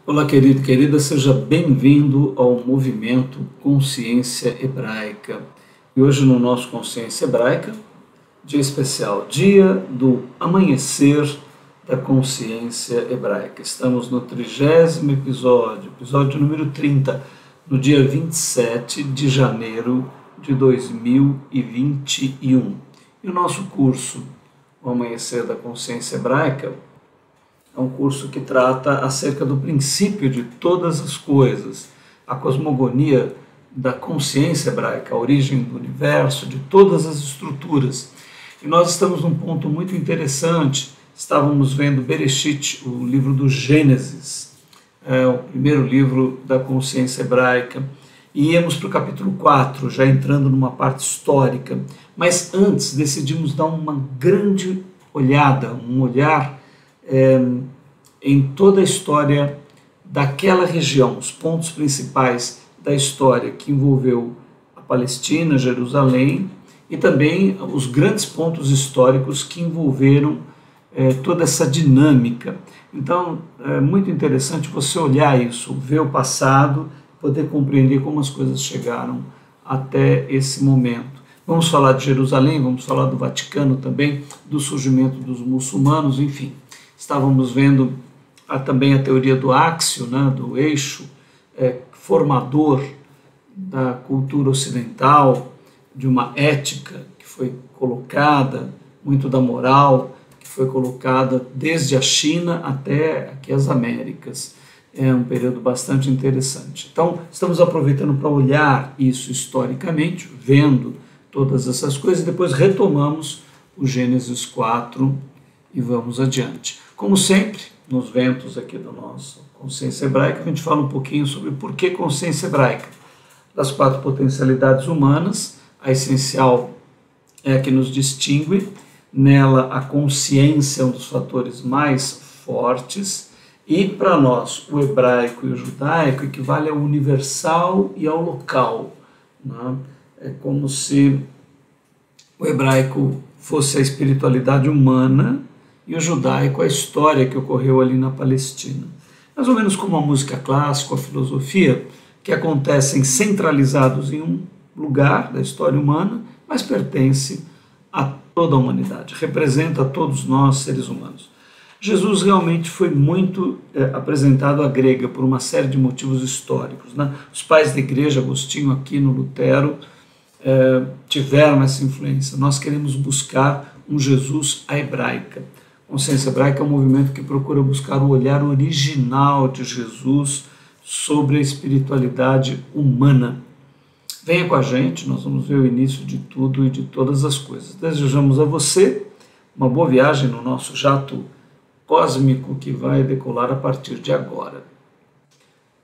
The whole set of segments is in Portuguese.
Olá, querido, querida, seja bem-vindo ao movimento Consciência Hebraica. E hoje no nosso Consciência Hebraica, dia especial, dia do amanhecer da consciência hebraica. Estamos no 30º episódio número 30, no dia 27 de janeiro de 2021. E o nosso curso, o Amanhecer da Consciência Hebraica, é um curso que trata acerca do princípio de todas as coisas, a cosmogonia da consciência hebraica, a origem do universo, de todas as estruturas. E nós estamos num ponto muito interessante. Estávamos vendo Bereshit, o livro do Gênesis, o primeiro livro da consciência hebraica, e íamos para o capítulo 4, já entrando numa parte histórica. Mas antes decidimos dar uma grande olhada, um olhar em toda a história daquela região, os pontos principais da história que envolveu a Palestina, Jerusalém, e também os grandes pontos históricos que envolveram toda essa dinâmica. Então, é muito interessante você olhar isso, ver o passado, poder compreender como as coisas chegaram até esse momento. Vamos falar de Jerusalém, vamos falar do Vaticano também, do surgimento dos muçulmanos, enfim. Estávamos vendo também a teoria do áxio, né, do eixo formador da cultura ocidental, de uma ética que foi colocada, muito da moral, que foi colocada desde a China até aqui as Américas. É um período bastante interessante. Então, estamos aproveitando para olhar isso historicamente, vendo todas essas coisas, e depois retomamos o Gênesis 4 e vamos adiante. Como sempre, nos ventos aqui do nosso Consciência Hebraica, a gente fala um pouquinho sobre por que consciência hebraica. Das 4 potencialidades humanas, a essencial é a que nos distingue. Nela, a consciência é um dos fatores mais fortes. E, para nós, o hebraico e o judaico equivale ao universal e ao local, né? É como se o hebraico fosse a espiritualidade humana e o judaico a história que ocorreu ali na Palestina. Mais ou menos como a música clássica, a filosofia, que acontecem centralizados em um lugar da história humana, mas pertence a toda a humanidade, representa todos nós, seres humanos. Jesus realmente foi muito apresentado à grega por uma série de motivos históricos, né? Os pais da igreja, Agostinho, Aquino, Lutero, tiveram essa influência. Nós queremos buscar um Jesus à hebraica. Consciência Hebraica é um movimento que procura buscar o olhar original de Jesus sobre a espiritualidade humana. Venha com a gente, nós vamos ver o início de tudo e de todas as coisas. Desejamos a você uma boa viagem no nosso jato cósmico que vai decolar a partir de agora.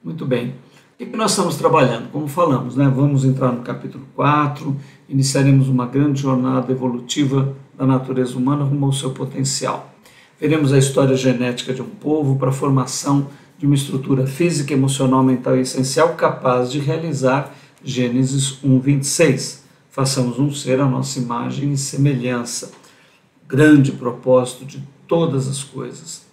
Muito bem. O que nós estamos trabalhando? Como falamos, né? Vamos entrar no capítulo 4, iniciaremos uma grande jornada evolutiva da natureza humana rumo ao seu potencial. Veremos a história genética de um povo para a formação de uma estrutura física, emocional, mental e essencial capaz de realizar Gênesis 1:26. Façamos um ser à nossa imagem e semelhança. Grande propósito de todas as coisas.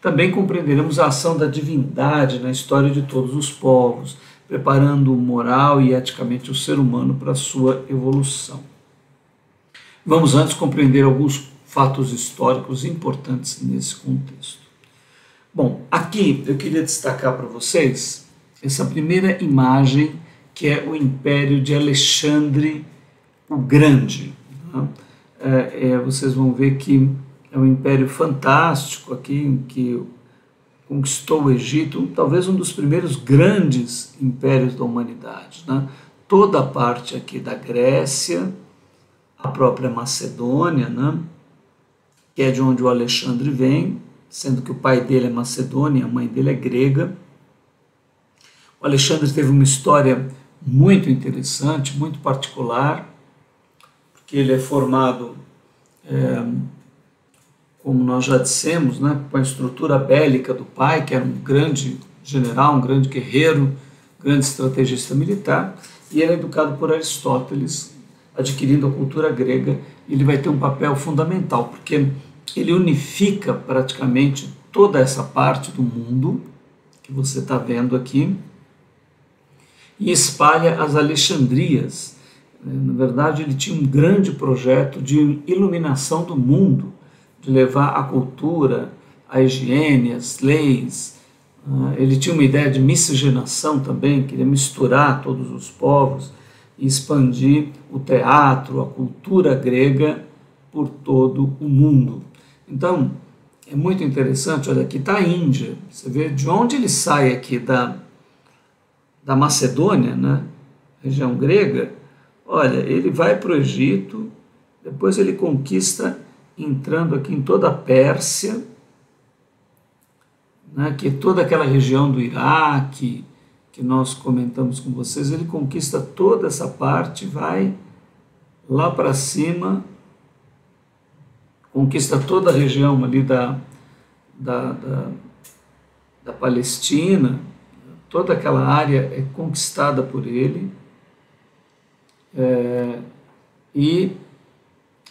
Também compreenderemos a ação da divindade na história de todos os povos, preparando moral e eticamente o ser humano para a sua evolução. Vamos antes compreender alguns fatos históricos importantes nesse contexto. Bom, aqui eu queria destacar para vocês essa primeira imagem, que é o Império de Alexandre o Grande. Né? Vocês vão ver que é um império fantástico aqui, que conquistou o Egito, talvez um dos primeiros grandes impérios da humanidade, né? Toda a parte aqui da Grécia, a própria Macedônia, né? Que é de onde o Alexandre vem, sendo que o pai dele é macedônio, a mãe dele é grega. O Alexandre teve uma história muito interessante, muito particular, porque ele é formado, como nós já dissemos, né, com a estrutura bélica do pai, que era um grande general, um grande guerreiro, grande estrategista militar, e ele é educado por Aristóteles, adquirindo a cultura grega, e ele vai ter um papel fundamental, porque ele unifica praticamente toda essa parte do mundo que você está vendo aqui, e espalha as Alexandrias. Na verdade, ele tinha um grande projeto de iluminação do mundo, de levar a cultura, a higiene, as leis. Ele tinha uma ideia de miscigenação também, queria misturar todos os povos e expandir o teatro, a cultura grega por todo o mundo. Então, é muito interessante, olha, aqui está a Índia, você vê de onde ele sai aqui, da Macedônia, né, região grega, olha, ele vai para o Egito, depois ele conquista, entrando aqui em toda a Pérsia, né, que é toda aquela região do Iraque, que nós comentamos com vocês, ele conquista toda essa parte, vai lá para cima, conquista toda a região ali da Palestina, toda aquela área é conquistada por ele, e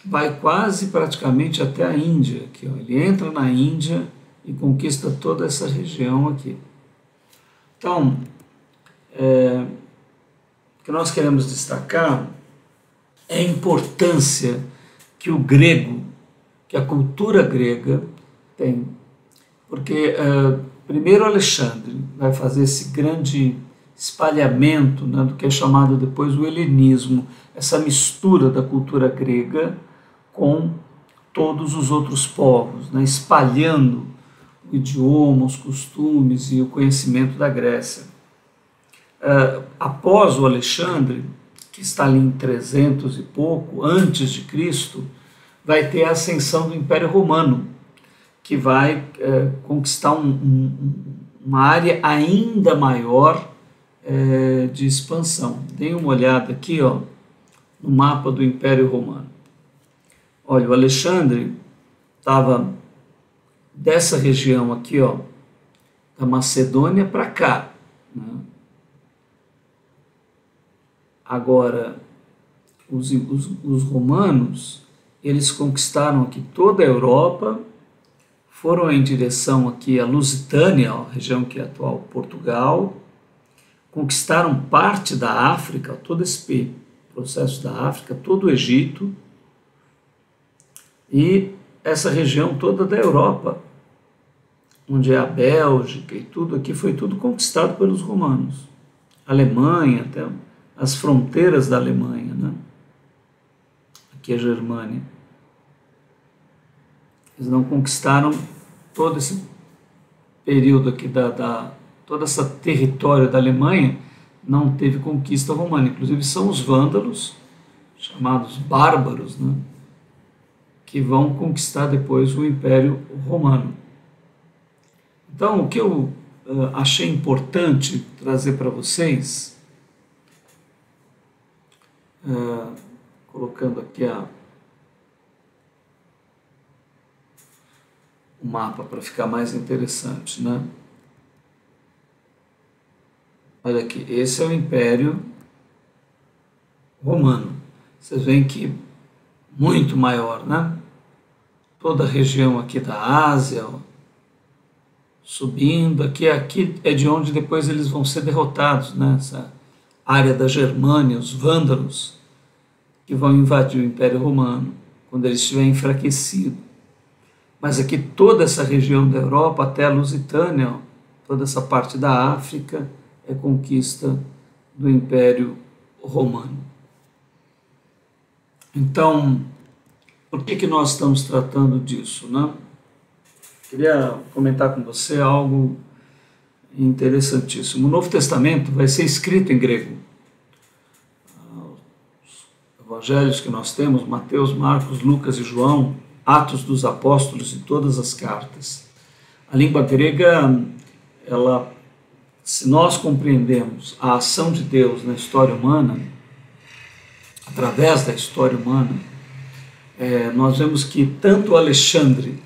vai quase praticamente até a Índia. Aqui, ó. Ele entra na Índia e conquista toda essa região aqui. Então, o que nós queremos destacar é a importância que o grego, que a cultura grega tem. Porque, primeiro, Alexandre vai fazer esse grande espalhamento, né, do que é chamado depois o helenismo, essa mistura da cultura grega com todos os outros povos, né, espalhando o idioma, os costumes e o conhecimento da Grécia. Após o Alexandre, que está ali em 300 e pouco, antes de Cristo, vai ter a ascensão do Império Romano, que vai conquistar uma área ainda maior de expansão. Deem uma olhada aqui, ó, no mapa do Império Romano. Olha, o Alexandre estava dessa região aqui, ó, da Macedônia para cá, né? Agora, os romanos, eles conquistaram aqui toda a Europa, foram em direção aqui à Lusitânia, a região que é atual Portugal, conquistaram parte da África, todo esse processo da África, todo o Egito e essa região toda da Europa, onde é a Bélgica e tudo aqui, foi tudo conquistado pelos romanos. A Alemanha, até as fronteiras da Alemanha, né? Aqui é a Germânia. Eles não conquistaram todo esse período aqui, todo esse território da Alemanha, não teve conquista romana. Inclusive são os vândalos, chamados bárbaros, né, que vão conquistar depois o Império Romano. Então, o que eu achei importante trazer para vocês, colocando aqui o mapa para ficar mais interessante, né? Olha aqui, esse é o Império Romano. Vocês veem que muito maior, né? Toda a região aqui da Ásia, ó, subindo, aqui é de onde depois eles vão ser derrotados, né? Essa área da Germânia, os vândalos, que vão invadir o Império Romano, quando ele estiver enfraquecido. Mas aqui toda essa região da Europa, até a Lusitânia, ó, toda essa parte da África, é conquista do Império Romano. Então, por que nós estamos tratando disso, né? Queria comentar com você algo interessantíssimo. O Novo Testamento vai ser escrito em grego. Os evangelhos que nós temos, Mateus, Marcos, Lucas e João, Atos dos Apóstolos e todas as cartas. A língua grega, se nós compreendemos a ação de Deus na história humana, através da história humana, nós vemos que tanto Alexandre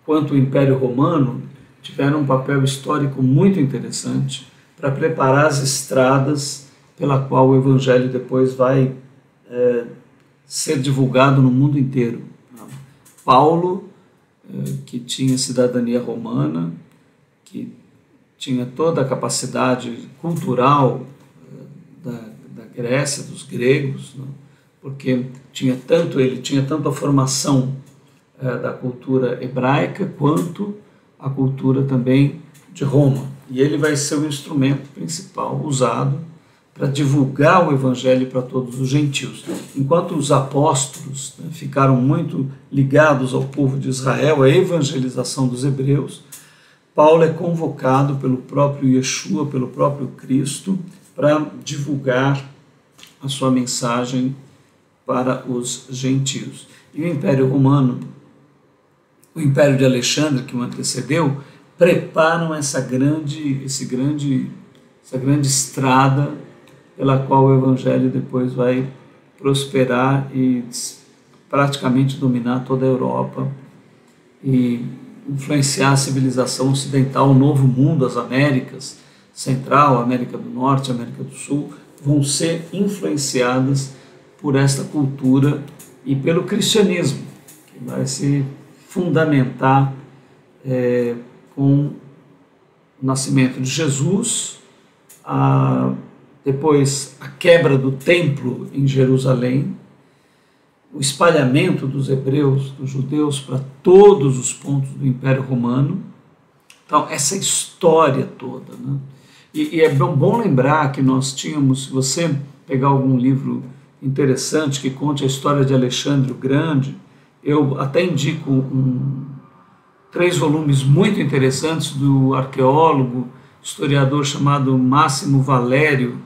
quanto o Império Romano tiveram um papel histórico muito interessante para preparar as estradas pela qual o Evangelho depois vai ser divulgado no mundo inteiro. Paulo, que tinha cidadania romana, que tinha toda a capacidade cultural da Grécia, dos gregos, né? Porque ele tinha tanto a formação da cultura hebraica quanto a cultura também de Roma. E ele vai ser o instrumento principal usado para divulgar o evangelho para todos os gentios. Enquanto os apóstolos, né, ficaram muito ligados ao povo de Israel, à evangelização dos hebreus, Paulo é convocado pelo próprio Yeshua, pelo próprio Cristo, para divulgar a sua mensagem para os gentios. E o Império Romano, o Império de Alexandre, que o antecedeu, preparam essa grande estrada pela qual o Evangelho depois vai prosperar e praticamente dominar toda a Europa e influenciar a civilização ocidental, o novo mundo, as Américas Central, América do Norte, América do Sul, vão ser influenciadas por esta cultura e pelo cristianismo, que vai se fundamentar com o nascimento de Jesus, depois a quebra do templo em Jerusalém, o espalhamento dos hebreus, dos judeus, para todos os pontos do Império Romano. Então, essa história toda, né? E é bom lembrar que nós tínhamos, se você pegar algum livro interessante que conte a história de Alexandre o Grande, eu até indico 3 volumes muito interessantes do arqueólogo, historiador chamado Máximo Valério,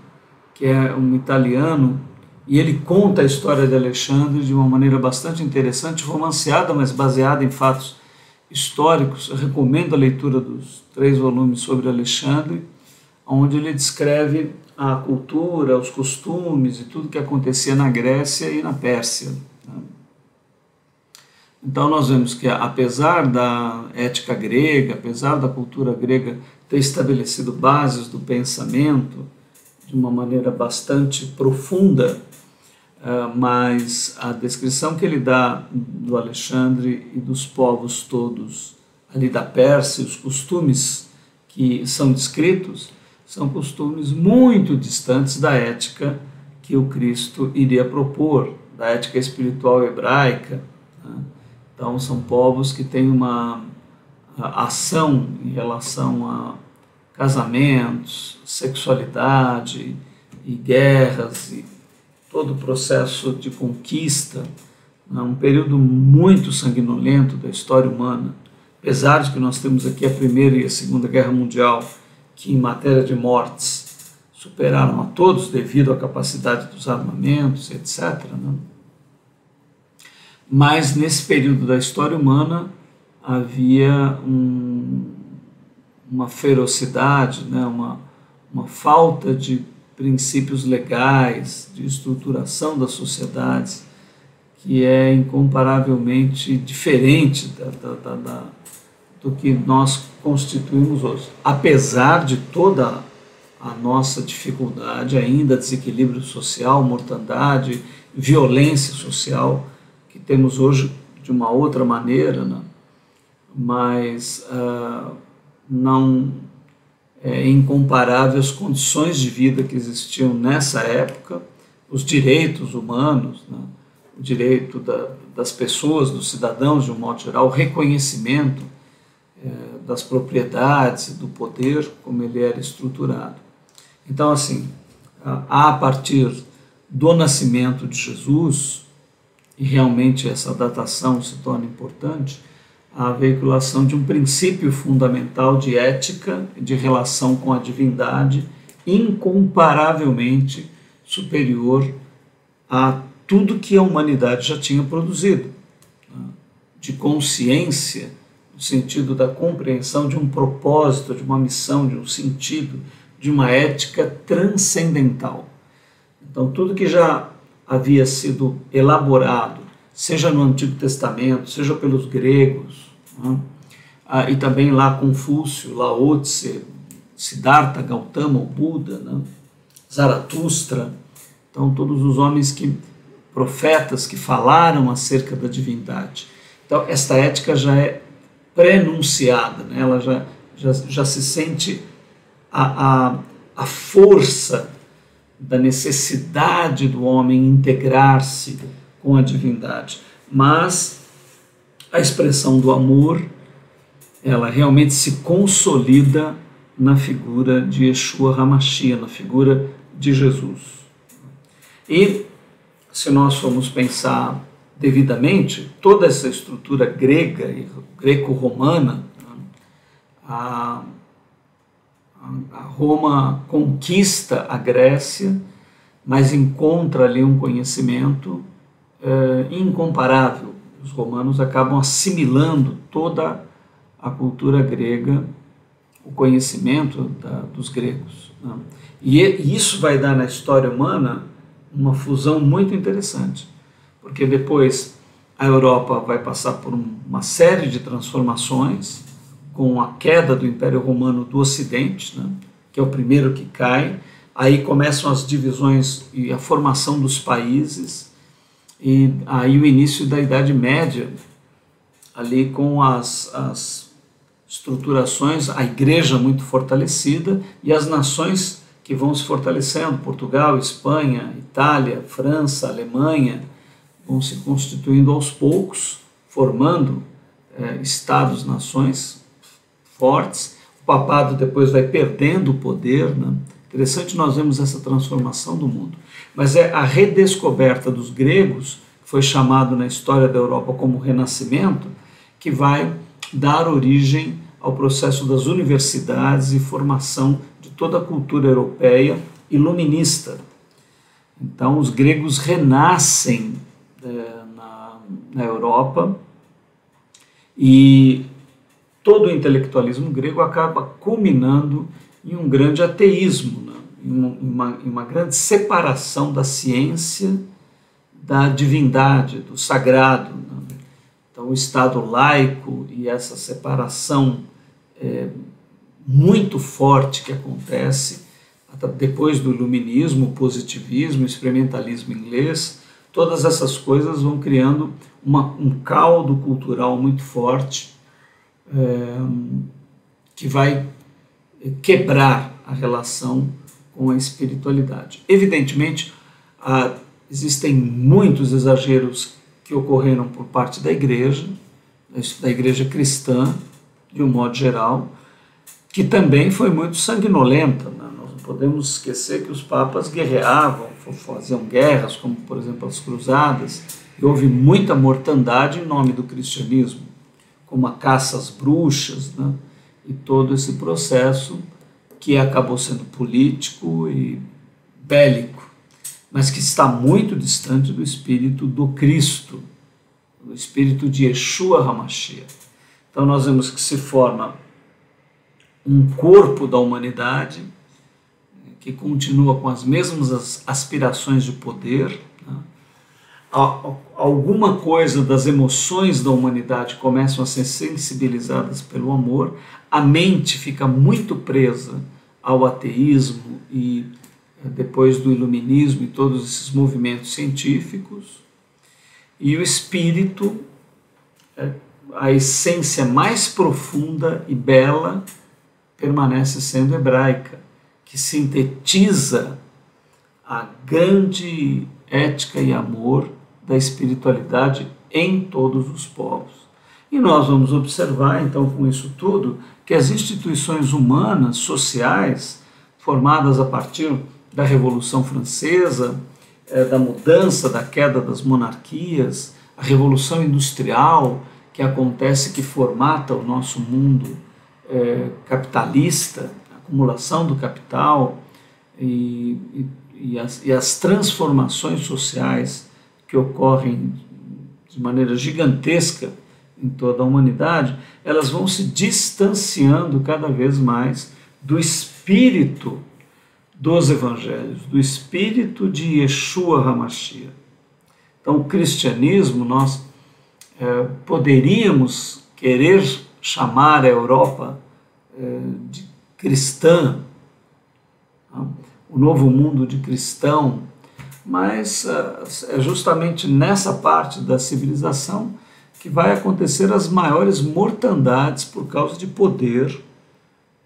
que é um italiano, e ele conta a história de Alexandre de uma maneira bastante interessante, romanceada, mas baseada em fatos históricos. Eu recomendo a leitura dos 3 volumes sobre Alexandre, onde ele descreve a cultura, os costumes e tudo que acontecia na Grécia e na Pérsia. Então nós vemos que, apesar da ética grega, apesar da cultura grega ter estabelecido bases do pensamento de uma maneira bastante profunda, mas a descrição que ele dá do Alexandre e dos povos todos ali da Pérsia, os costumes que são descritos, são costumes muito distantes da ética que o Cristo iria propor, da ética espiritual hebraica, né? Então são povos que têm uma ação em relação a casamentos, sexualidade e guerras e todo o processo de conquista, né? Um período muito sanguinolento da história humana, apesar de que nós temos aqui a Primeira e a Segunda Guerra Mundial, que em matéria de mortes superaram a todos devido à capacidade dos armamentos, etc., né? Mas nesse período da história humana havia uma ferocidade, né? uma falta de princípios legais, de estruturação das sociedades, que é incomparavelmente diferente do que nós constituímos hoje. Apesar de toda a nossa dificuldade ainda, desequilíbrio social, mortandade, violência social, que temos hoje de uma outra maneira, né? Mas não é incomparável às condições de vida que existiam nessa época, os direitos humanos, né? O direito das pessoas, dos cidadãos de um modo geral, o reconhecimento das propriedades, do poder, como ele era estruturado. Então, assim, a partir do nascimento de Jesus, e realmente essa datação se torna importante, a veiculação de um princípio fundamental de ética, de relação com a divindade, incomparavelmente superior a tudo que a humanidade já tinha produzido, né? De consciência, no sentido da compreensão de um propósito, de uma missão, de um sentido, de uma ética transcendental. Então, tudo que já havia sido elaborado, seja no Antigo Testamento, seja pelos gregos, né? E também lá Confúcio, Lao Tse, Siddhartha, Gautama, o Buda, né? Zaratustra, então todos os homens profetas que falaram acerca da divindade. Então esta ética já é prenunciada, né? Ela já se sente a força da necessidade do homem integrar-se com a divindade, mas a expressão do amor, ela realmente se consolida na figura de Yeshua HaMashiach, na figura de Jesus. E se nós formos pensar devidamente, toda essa estrutura grega e greco-romana, a Roma conquista a Grécia, mas encontra ali um conhecimento incomparável. Os romanos acabam assimilando toda a cultura grega, o conhecimento dos gregos, né? E isso vai dar na história humana uma fusão muito interessante, porque depois a Europa vai passar por uma série de transformações, com a queda do Império Romano do Ocidente, né, que é o primeiro que cai. Aí começam as divisões e a formação dos países, e aí o início da Idade Média, ali com as estruturações, a igreja muito fortalecida e as nações que vão se fortalecendo, Portugal, Espanha, Itália, França, Alemanha, vão se constituindo aos poucos, formando estados, nações fortes. O papado depois vai perdendo o poder, né? Interessante, nós vemos essa transformação do mundo. Mas é a redescoberta dos gregos, que foi chamado na história da Europa como Renascimento, que vai dar origem ao processo das universidades e formação de toda a cultura europeia iluminista. Então, os gregos renascem na Europa, e todo o intelectualismo grego acaba culminando em um grande ateísmo, né? em uma grande separação da ciência, da divindade, do sagrado, né? Então, o Estado laico e essa separação muito forte que acontece depois do iluminismo, o positivismo, o experimentalismo inglês, todas essas coisas vão criando um caldo cultural muito forte, que vai quebrar a relação com a espiritualidade. Evidentemente, existem muitos exageros que ocorreram por parte da igreja cristã, de um modo geral, que também foi muito sanguinolenta, né? Nós não podemos esquecer que os papas guerreavam, faziam guerras, como por exemplo as cruzadas, e houve muita mortandade em nome do cristianismo, como a caça às bruxas, né? E todo esse processo que acabou sendo político e bélico, mas que está muito distante do espírito do Cristo, do espírito de Yeshua HaMashiach. Então nós vemos que se forma um corpo da humanidade que continua com as mesmas aspirações de poder, né? Alguma coisa das emoções da humanidade começam a ser sensibilizadas pelo amor, a mente fica muito presa ao ateísmo e depois do iluminismo e todos esses movimentos científicos, e o espírito, a essência mais profunda e bela, permanece sendo hebraica, que sintetiza a grande ética e amor da espiritualidade em todos os povos. E nós vamos observar, então, com isso tudo, que as instituições humanas, sociais, formadas a partir da Revolução Francesa, da mudança, da queda das monarquias, a Revolução Industrial, que acontece, que formata o nosso mundo capitalista, a acumulação do capital e as transformações sociais que ocorrem de maneira gigantesca em toda a humanidade, elas vão se distanciando cada vez mais do espírito dos evangelhos, do espírito de Yeshua HaMashiach. Então, o cristianismo, nós poderíamos querer chamar a Europa de cristã, o novo mundo de cristão, mas é justamente nessa parte da civilização que vai acontecer as maiores mortandades por causa de poder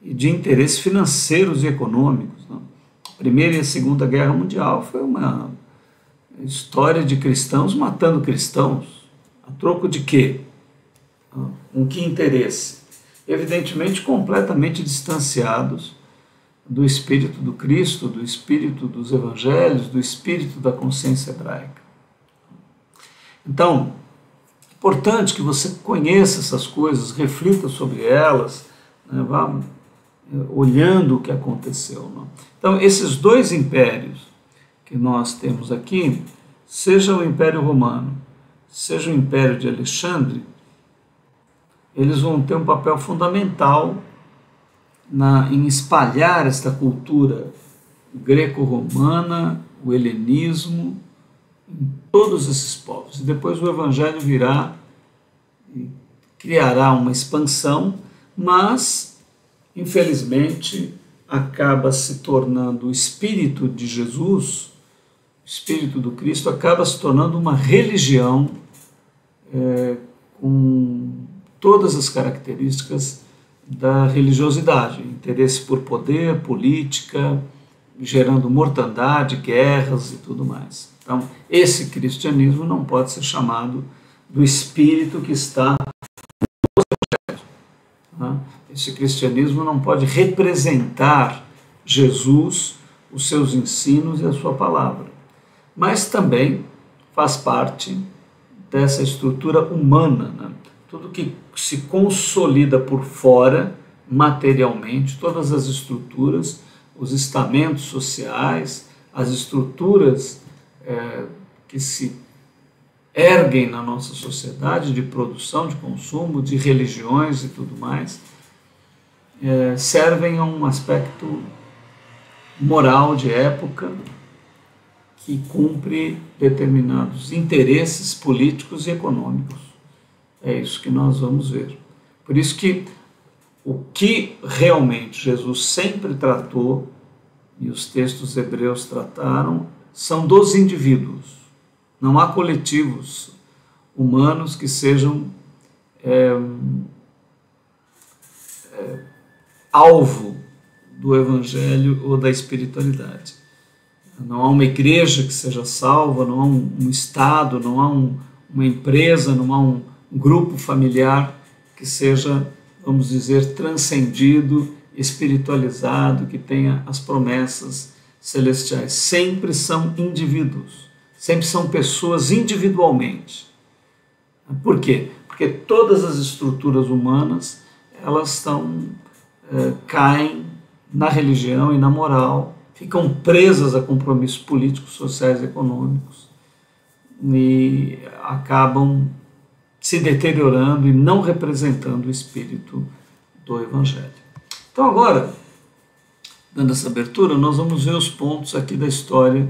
e de interesses financeiros e econômicos. Né? A Primeira e a Segunda Guerra Mundial foi uma história de cristãos matando cristãos. A troco de quê? Com que interesse? Evidentemente completamente distanciados do espírito do Cristo, do espírito dos evangelhos, do espírito da consciência hebraica. Então, é importante que você conheça essas coisas, reflita sobre elas, né, vá olhando o que aconteceu. Né? Então, esses dois impérios que nós temos aqui, seja o Império Romano, seja o Império de Alexandre, eles vão ter um papel fundamental em espalhar esta cultura greco-romana, o helenismo, em todos esses povos. E depois o Evangelho virá e criará uma expansão, mas, infelizmente, acaba se tornando o Espírito de Jesus, o Espírito do Cristo, acaba se tornando uma religião com todas as características da religiosidade, interesse por poder, política, gerando mortandade, guerras e tudo mais. Então, esse cristianismo não pode ser chamado do espírito que está nos evangelhos. Tá? Esse cristianismo não pode representar Jesus, os seus ensinos e a sua palavra. Mas também faz parte dessa estrutura humana, né? Tudo que se consolida por fora, materialmente, todas as estruturas, os estamentos sociais, as estruturas que se erguem na nossa sociedade de produção, de consumo, de religiões e tudo mais, servem a um aspecto moral de época que cumpre determinados interesses políticos e econômicos. É isso que nós vamos ver. Por isso que o que realmente Jesus sempre tratou, e os textos hebreus trataram, são dos indivíduos. Não há coletivos humanos que sejam alvo do evangelho ou da espiritualidade. Não há uma igreja que seja salva, não há um Estado, não há uma empresa, não há um grupo familiar que seja, vamos dizer, transcendido, espiritualizado, que tenha as promessas celestiais. Sempre são indivíduos, sempre são pessoas individualmente. Por quê? Porque todas as estruturas humanas, elas caem na religião e na moral, ficam presas a compromissos políticos, sociais e econômicos e acabam se deteriorando e não representando o espírito do Evangelho. Então agora, dando essa abertura, nós vamos ver os pontos aqui da história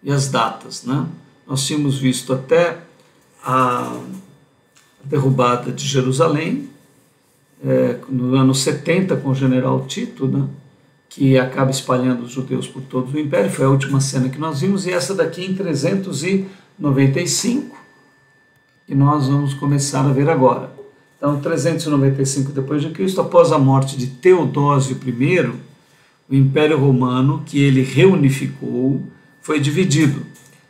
e as datas. Né? Nós tínhamos visto até a derrubada de Jerusalém, no ano 70 com o general Tito, né? Que acaba espalhando os judeus por todo o império, foi a última cena que nós vimos, e essa daqui em 395, que nós vamos começar a ver agora. Então, 395 depois de Cristo, após a morte de Teodósio I, o Império Romano, que ele reunificou, foi dividido.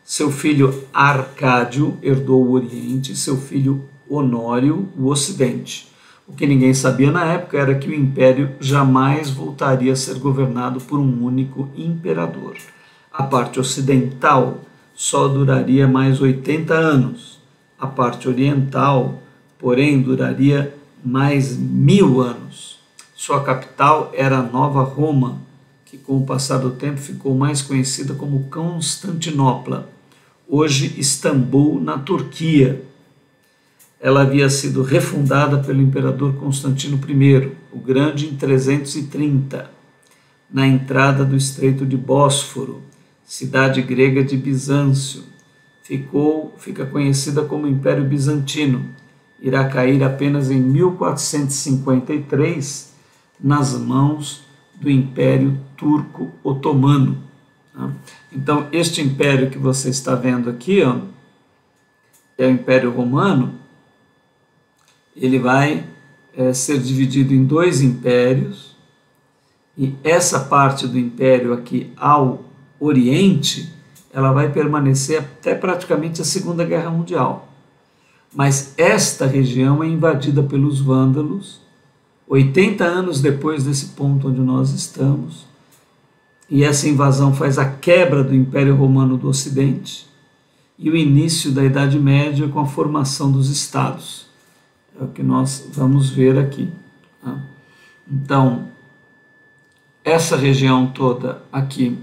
Seu filho Arcádio herdou o Oriente, seu filho Honório o Ocidente. O que ninguém sabia na época era que o império jamais voltaria a ser governado por um único imperador. A parte ocidental só duraria mais 80 anos. A parte oriental, porém, duraria mais 1000 anos. Sua capital era a Nova Roma, que com o passar do tempo ficou mais conhecida como Constantinopla, hoje Istambul, na Turquia. Ela havia sido refundada pelo imperador Constantino I, o Grande, em 330, na entrada do Estreito de Bósforo, cidade grega de Bizâncio. Fica conhecida como Império Bizantino. Irá cair apenas em 1453 nas mãos do Império Turco Otomano. Então, este império que você está vendo aqui, é o Império Romano. Ele vai ser dividido em dois impérios, E essa parte do império aqui ao Oriente, ela vai permanecer até praticamente a Segunda Guerra Mundial. Mas esta região é invadida pelos vândalos, 80 anos depois desse ponto onde nós estamos, e essa invasão faz a quebra do Império Romano do Ocidente e o início da Idade Média com a formação dos estados. É o que nós vamos ver aqui. Tá? Então, essa região toda aqui,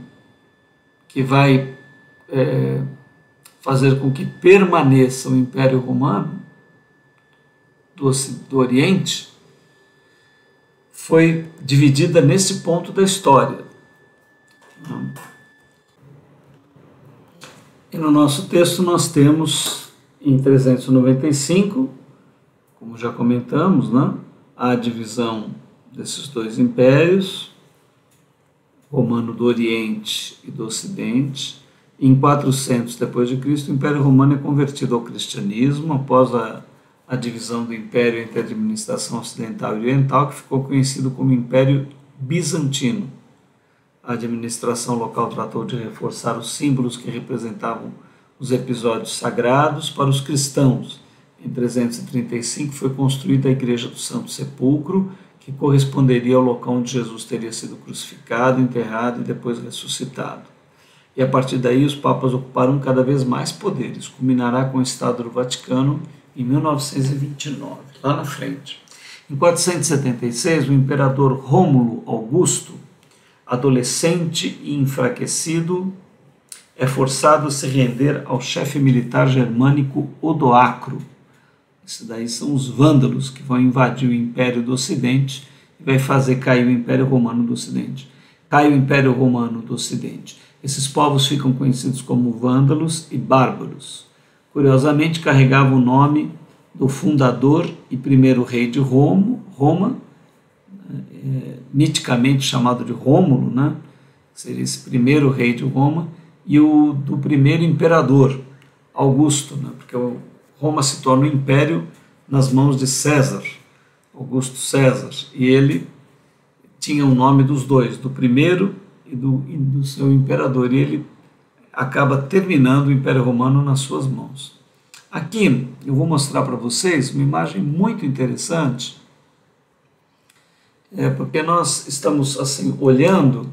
que vai fazer com que permaneça o Império Romano do Oriente, foi dividida nesse ponto da história. E no nosso texto nós temos, em 395, como já comentamos, né, a divisão desses dois impérios, romano do Oriente e do Ocidente. Em 400 depois de Cristo, o Império Romano é convertido ao cristianismo após a divisão do Império entre a administração ocidental e oriental, que ficou conhecido como Império Bizantino. A administração local tratou de reforçar os símbolos que representavam os episódios sagrados para os cristãos. Em 335 foi construída a Igreja do Santo Sepulcro, que corresponderia ao local onde Jesus teria sido crucificado, enterrado e depois ressuscitado. E a partir daí os papas ocuparam cada vez mais poderes. Culminará com o Estado do Vaticano em 1929, lá na frente. Em 476, o imperador Rômulo Augusto, adolescente e enfraquecido, é forçado a se render ao chefe militar germânico Odoacro. Esses daí são os vândalos que vão invadir o Império do Ocidente e vai fazer cair o Império Romano do Ocidente. Cai o Império Romano do Ocidente. Esses povos ficam conhecidos como vândalos e bárbaros. Curiosamente, carregavam o nome do fundador e primeiro rei de Roma, miticamente chamado de Rômulo, né? Seria esse primeiro rei de Roma, e o do primeiro imperador, Augusto, né? Porque Roma se torna um império nas mãos de César, Augusto César, e ele tinha o nome dos dois, do primeiro e do seu imperador, e ele acaba terminando o Império Romano nas suas mãos. Aqui eu vou mostrar para vocês uma imagem muito interessante, porque nós estamos assim olhando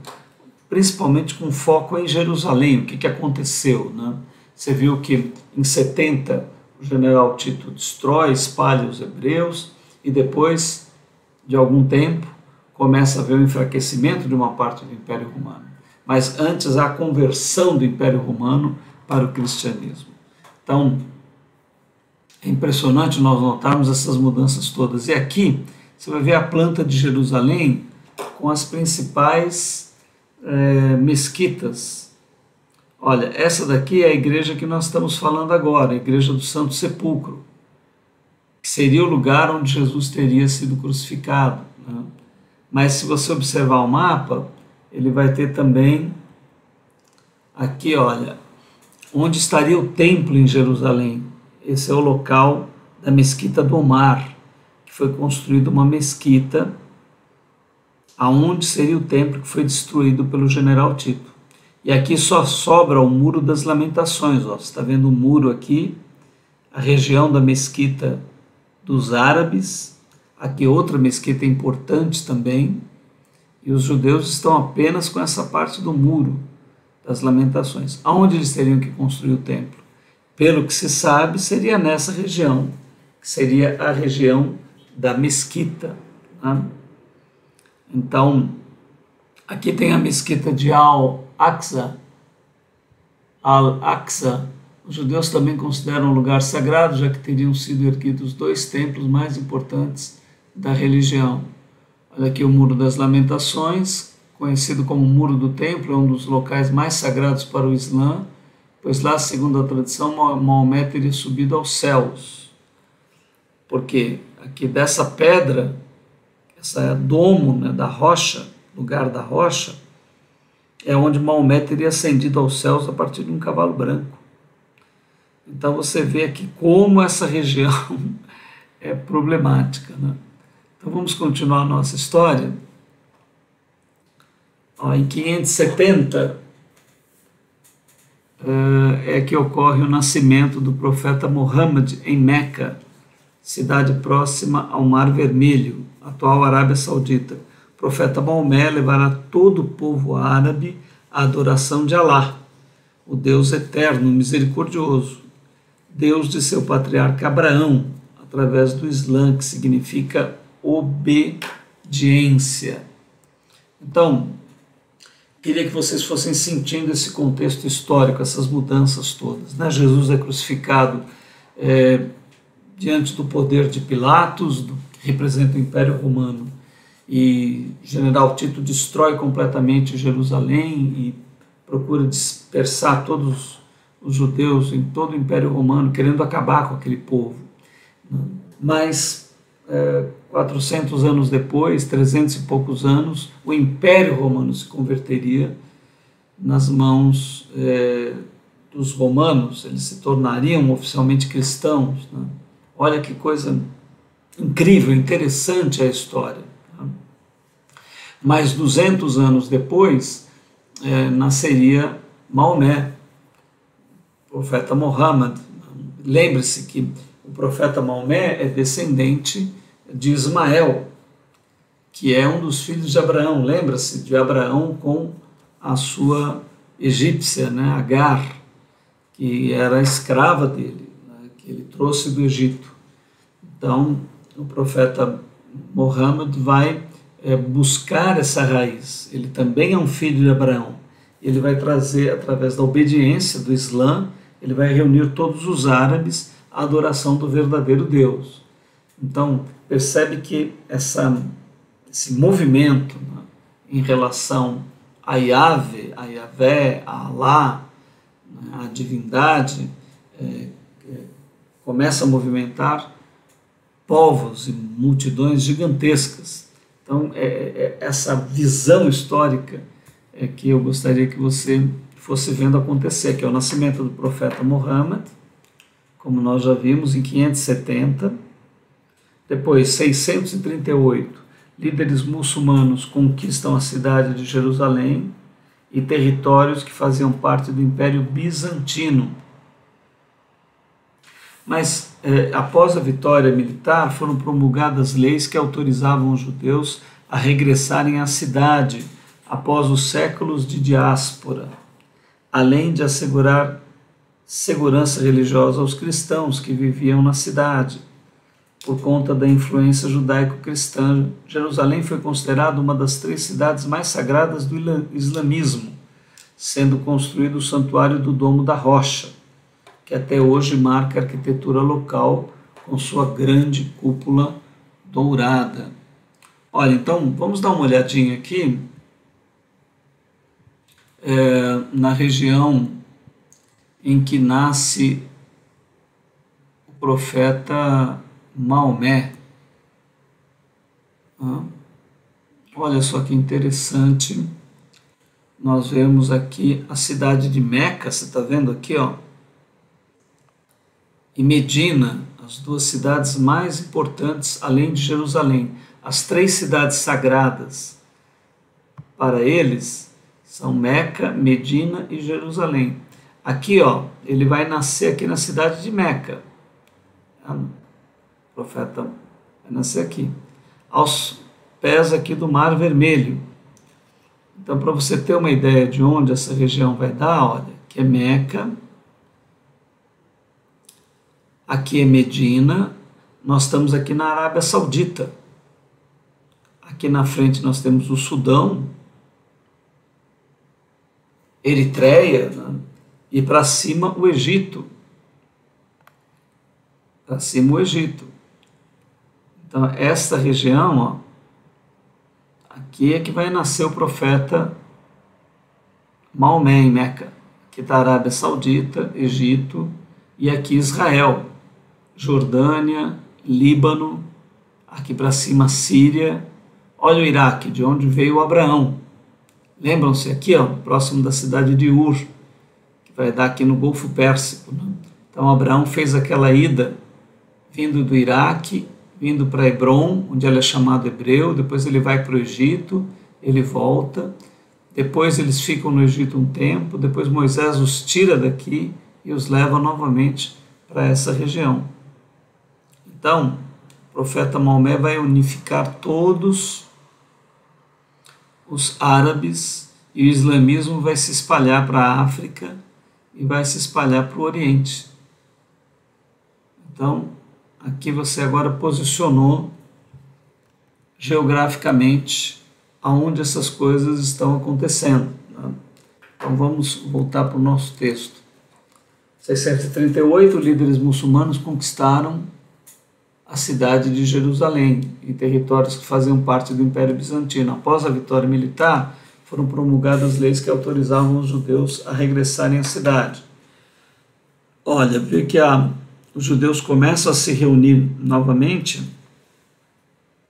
principalmente com foco em Jerusalém, o que aconteceu, né? Você viu que em 70 o general Tito destrói, espalha os hebreus e depois de algum tempo começa a haver o enfraquecimento de uma parte do Império Romano. Mas antes a conversão do Império Romano para o cristianismo. Então, é impressionante nós notarmos essas mudanças todas. E aqui você vai ver a planta de Jerusalém com as principais mesquitas. Olha, essa daqui é a igreja que nós estamos falando agora, a Igreja do Santo Sepulcro, que seria o lugar onde Jesus teria sido crucificado, né? Mas se você observar o mapa, ele vai ter também aqui, olha, onde estaria o templo em Jerusalém. Esse é o local da Mesquita do Omar, que foi construída uma mesquita aonde seria o templo que foi destruído pelo general Tito. E aqui só sobra o Muro das Lamentações. Ó. Você está vendo o muro aqui, a região da Mesquita dos Árabes, aqui outra mesquita importante também, e os judeus estão apenas com essa parte do Muro das Lamentações. Aonde eles teriam que construir o templo? Pelo que se sabe, seria nessa região, que seria a região da Mesquita. Né? Então, aqui tem a Mesquita de Al-Aqsa. Al-Aqsa, os judeus também consideram um lugar sagrado, já que teriam sido erguidos dois templos mais importantes da religião. Olha aqui o Muro das Lamentações, conhecido como Muro do Templo, é um dos locais mais sagrados para o Islã, pois lá, segundo a tradição, Maomé teria subido aos céus. Porque aqui dessa pedra, essa domo, né, da rocha, lugar da rocha, é onde Maomé teria ascendido aos céus a partir de um cavalo branco. Então você vê aqui como essa região é problemática, né? Então vamos continuar a nossa história. Em 570 é que ocorre o nascimento do profeta Muhammad em Meca, cidade próxima ao Mar Vermelho, atual Arábia Saudita. O profeta Maomé levará todo o povo árabe à adoração de Alá, o Deus eterno, misericordioso, Deus de seu patriarca Abraão, através do Islã, que significa obediência. Então, queria que vocês fossem sentindo esse contexto histórico, essas mudanças todas, né? Jesus é crucificado diante do poder de Pilatos, que representa o Império Romano, e o general Tito destrói completamente Jerusalém e procura dispersar todos os judeus em todo o Império Romano, querendo acabar com aquele povo. Mas 400 anos depois, 300 e poucos anos, o Império Romano se converteria nas mãos dos romanos, eles se tornariam oficialmente cristãos, né? Olha que coisa incrível, interessante a história. Mais 200 anos depois, nasceria Maomé, o profeta Muhammad. Lembre-se que o profeta Maomé é descendente de Ismael, que é um dos filhos de Abraão. Lembra-se de Abraão com a sua egípcia, né, Agar, que era a escrava dele, né, que ele trouxe do Egito. Então, o profeta Muhammad vai buscar essa raiz. Ele também é um filho de Abraão. Ele vai trazer, através da obediência do Islã, ele vai reunir todos os árabes à adoração do verdadeiro Deus. Então, percebe que esse movimento, né, em relação a Yahvé, a Alá, né, a divindade, começa a movimentar povos e multidões gigantescas. Então, essa visão histórica que eu gostaria que você fosse vendo acontecer, que é o nascimento do profeta Muhammad, como nós já vimos, em 570. Depois, 638, líderes muçulmanos conquistam a cidade de Jerusalém e territórios que faziam parte do Império Bizantino. Mas, após a vitória militar, foram promulgadas leis que autorizavam os judeus a regressarem à cidade após os séculos de diáspora, além de assegurar segurança religiosa aos cristãos que viviam na cidade. Por conta da influência judaico-cristã, Jerusalém foi considerada uma das 3 cidades mais sagradas do islamismo, sendo construído o Santuário do Domo da Rocha, que até hoje marca a arquitetura local com sua grande cúpula dourada. Olha, então, vamos dar uma olhadinha aqui na região em que nasce o profeta Maomé. Olha só que interessante, nós vemos aqui a cidade de Meca, você está vendo aqui, ó, e Medina, as 2 cidades mais importantes além de Jerusalém. As 3 cidades sagradas para eles são Meca, Medina e Jerusalém. Aqui, ó, ele vai nascer aqui na cidade de Meca. O profeta vai nascer aqui, aos pés aqui do Mar Vermelho. Então, para você ter uma ideia de onde essa região vai dar, olha, aqui é Meca, aqui é Medina, nós estamos aqui na Arábia Saudita. Aqui na frente nós temos o Sudão, Eritreia, né? E para cima o Egito. Para cima o Egito. Então, esta região, ó, aqui é que vai nascer o profeta Maomé em Meca. Aqui está a Arábia Saudita, Egito, e aqui Israel, Jordânia, Líbano, aqui para cima Síria. Olha o Iraque, de onde veio Abraão. Lembram-se aqui, ó, próximo da cidade de Ur, que vai dar aqui no Golfo Pérsico, né? Então Abraão fez aquela ida, vindo do Iraque, vindo para Hebrom, onde ele é chamado hebreu, depois ele vai para o Egito, ele volta, depois eles ficam no Egito um tempo, depois Moisés os tira daqui e os leva novamente para essa região. Então, o profeta Maomé vai unificar todos os árabes e o islamismo vai se espalhar para a África e vai se espalhar para o Oriente. Então, aqui você agora posicionou geograficamente aonde essas coisas estão acontecendo. Né? Então vamos voltar para o nosso texto. 638, líderes muçulmanos conquistaram a cidade de Jerusalém e territórios que faziam parte do Império Bizantino. Após a vitória militar, foram promulgadas leis que autorizavam os judeus a regressarem à cidade. Olha, vê que os judeus começam a se reunir novamente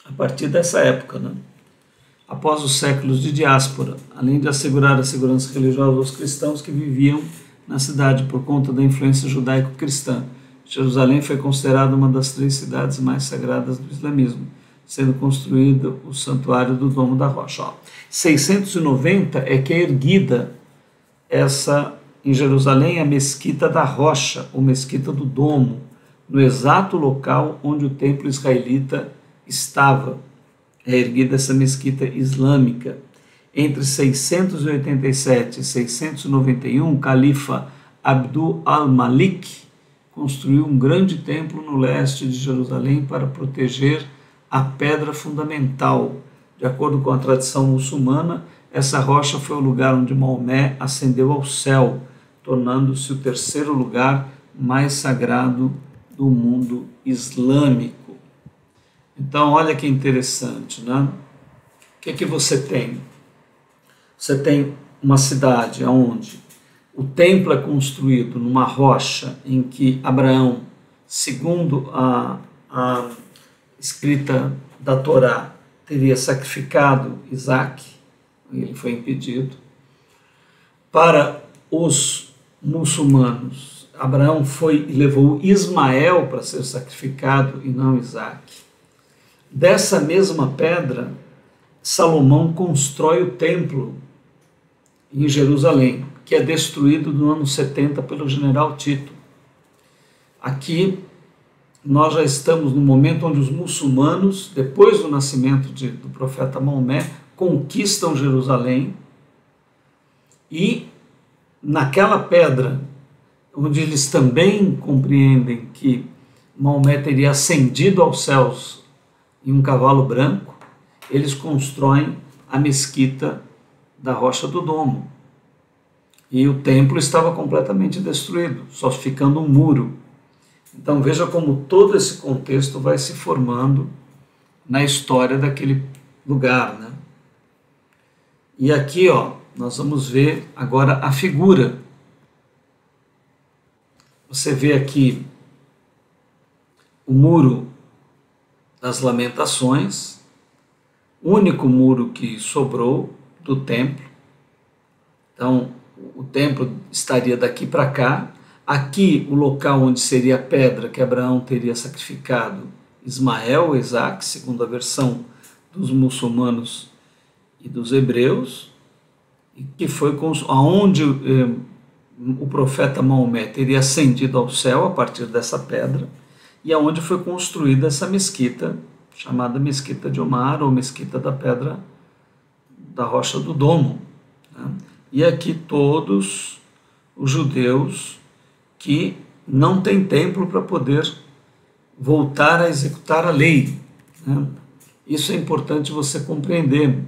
a partir dessa época, né? Após os séculos de diáspora, além de assegurar a segurança religiosa aos cristãos que viviam na cidade por conta da influência judaico-cristã. Jerusalém foi considerada uma das 3 cidades mais sagradas do islamismo, sendo construído o Santuário do Domo da Rocha. 690 é que é erguida em Jerusalém a Mesquita da Rocha, ou Mesquita do Domo, no exato local onde o templo israelita estava. É erguida essa mesquita islâmica. Entre 687 e 691, o califa Abdul al-Malik construiu um grande templo no leste de Jerusalém para proteger a pedra fundamental. De acordo com a tradição muçulmana, essa rocha foi o lugar onde Maomé ascendeu ao céu, tornando-se o 3º lugar mais sagrado do mundo islâmico. Então, olha que interessante, né? O que você tem? Você tem uma cidade onde o templo é construído numa rocha em que Abraão, segundo a escrita da Torá, teria sacrificado Isaac, ele foi impedido. Para os muçulmanos, Abraão foi e levou Ismael para ser sacrificado e não Isaac. Dessa mesma pedra, Salomão constrói o templo em Jerusalém, que é destruído no ano 70 pelo general Tito. Aqui nós já estamos no momento onde os muçulmanos, depois do nascimento do profeta Maomé, conquistam Jerusalém e naquela pedra, onde eles também compreendem que Maomé teria ascendido aos céus em um cavalo branco, eles constroem a mesquita da Rocha do Domo. E o templo estava completamente destruído, só ficando um muro. Então veja como todo esse contexto vai se formando na história daquele lugar, né? E aqui, nós vamos ver agora a figura. Você vê aqui o muro das Lamentações, único muro que sobrou do templo. Então, o templo estaria daqui para cá. Aqui, o local onde seria a pedra que Abraão teria sacrificado Ismael ou Isaac, segundo a versão dos muçulmanos e dos hebreus, e que foi aonde o profeta Maomé teria ascendido ao céu a partir dessa pedra, e aonde foi construída essa mesquita, chamada Mesquita de Omar, ou Mesquita da Pedra da Rocha do Domo. Né? E aqui todos os judeus que não têm templo para poder voltar a executar a lei. Né? Isso é importante você compreender.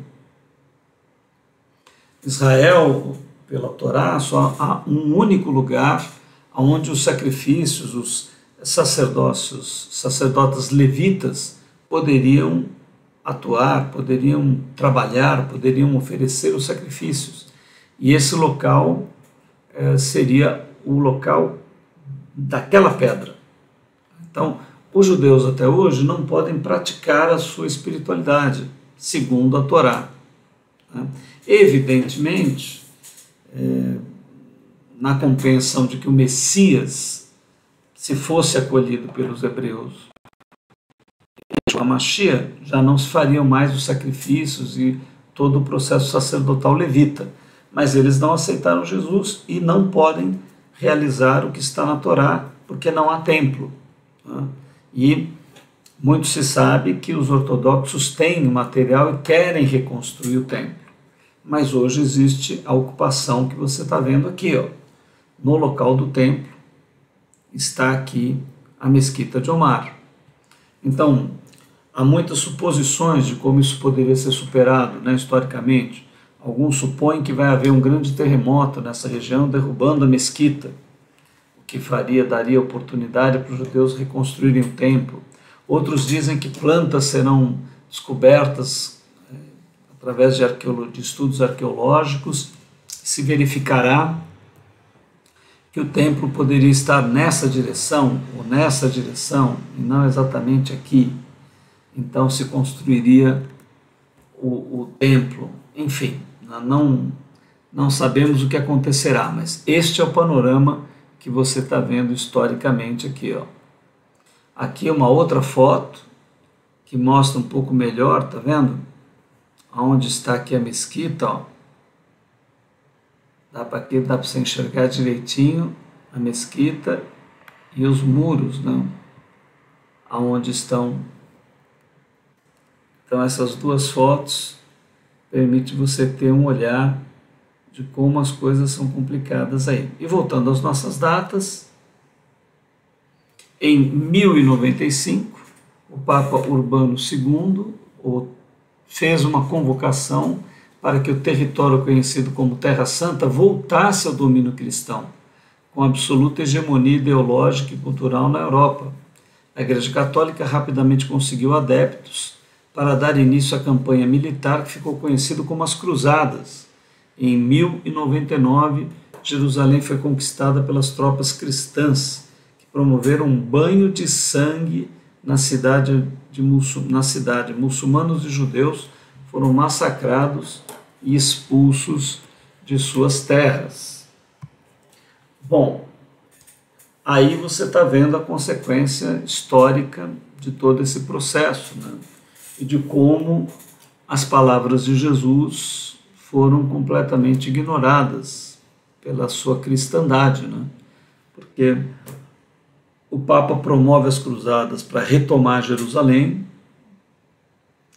Israel, pela Torá, só há um único lugar onde os sacrifícios, os sacerdotes levitas poderiam atuar, poderiam trabalhar, poderiam oferecer os sacrifícios. E esse local seria o local daquela pedra. Então, os judeus até hoje não podem praticar a sua espiritualidade, segundo a Torá. Né? Evidentemente, na compreensão de que o Messias, se fosse acolhido pelos hebreus, a Mashiach, já não se fariam mais os sacrifícios e todo o processo sacerdotal levita. Mas eles não aceitaram Jesus e não podem realizar o que está na Torá, porque não há templo. E muito se sabe que os ortodoxos têm o material e querem reconstruir o templo. Mas hoje existe a ocupação que você está vendo aqui. No local do templo está aqui a Mesquita de Omar. Então, há muitas suposições de como isso poderia ser superado, historicamente. Alguns supõem que vai haver um grande terremoto nessa região, derrubando a mesquita, o que daria oportunidade para os judeus reconstruírem o templo. Outros dizem que plantas serão descobertas através de estudos arqueológicos, se verificará que o templo poderia estar nessa direção ou nessa direção, e não exatamente aqui. Então se construiria o templo. Enfim, não sabemos o que acontecerá, mas este é o panorama que você está vendo historicamente aqui. Aqui é uma outra foto que mostra um pouco melhor, tá vendo? Onde está aqui a mesquita, dá para você enxergar direitinho a mesquita e os muros, aonde estão. Então essas duas fotos permitem você ter um olhar de como as coisas são complicadas aí. E voltando às nossas datas, em 1095, o Papa Urbano II fez uma convocação para que o território conhecido como Terra Santa voltasse ao domínio cristão, com absoluta hegemonia ideológica e cultural na Europa. A Igreja Católica rapidamente conseguiu adeptos para dar início à campanha militar que ficou conhecida como as Cruzadas. Em 1099, Jerusalém foi conquistada pelas tropas cristãs, que promoveram um banho de sangue na cidade. Muçulmanos e judeus foram massacrados e expulsos de suas terras. Bom, aí você está vendo a consequência histórica de todo esse processo, e de como as palavras de Jesus foram completamente ignoradas pela sua cristandade, porque o Papa promove as cruzadas para retomar Jerusalém,